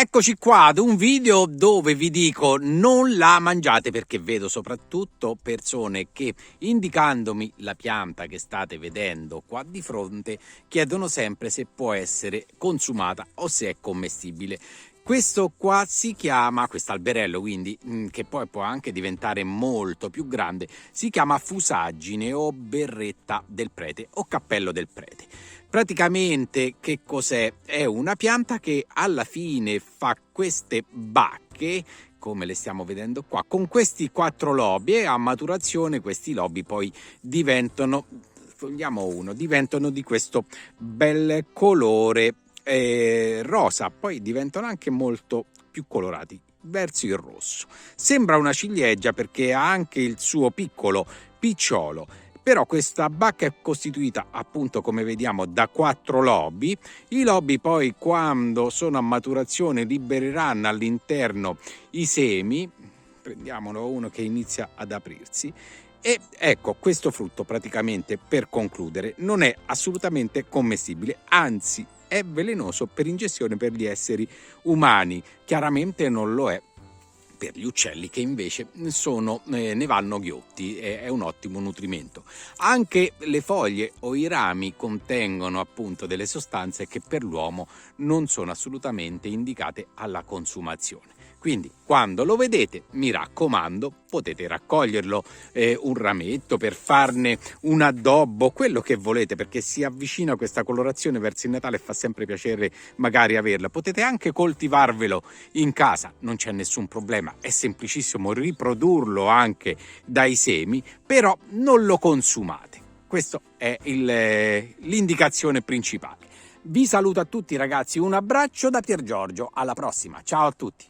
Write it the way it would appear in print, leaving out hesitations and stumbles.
Eccoci qua ad un video dove vi dico non la mangiate, perché vedo soprattutto persone che, indicandomi la pianta che state vedendo qua di fronte, chiedono sempre se può essere consumata o se è commestibile. Questo qua si chiama, quest'alberello quindi, che poi può anche diventare molto più grande, si chiama fusaggine o berretta del prete o cappello del prete. Praticamente che cos'è? È una pianta che alla fine fa queste bacche, come le stiamo vedendo qua, con questi 4 lobi, e a maturazione questi lobi poi diventano, togliamo uno, diventano di questo bel colore rosa, poi diventano anche molto più colorati verso il rosso. Sembra una ciliegia perché ha anche il suo piccolo picciolo. Però questa bacca è costituita, appunto, come vediamo, da 4 lobi. I lobi poi, quando sono a maturazione, libereranno all'interno i semi. Prendiamolo uno che inizia ad aprirsi. E ecco, questo frutto, praticamente, per concludere, non è assolutamente commestibile, anzi è velenoso per ingestione per gli esseri umani. Chiaramente non lo è per gli uccelli, che invece ne vanno ghiotti, è un ottimo nutrimento. Anche le foglie o i rami contengono appunto delle sostanze che per l'uomo non sono assolutamente indicate alla consumazione. Quindi quando lo vedete, mi raccomando, potete raccoglierlo un rametto per farne un addobbo, quello che volete, perché si avvicina questa colorazione verso il Natale e fa sempre piacere magari averla. Potete anche coltivarvelo in casa, non c'è nessun problema, è semplicissimo riprodurlo anche dai semi, però non lo consumate. Questa è l'indicazione principale. Vi saluto a tutti ragazzi, un abbraccio da Pier Giorgio, alla prossima, ciao a tutti!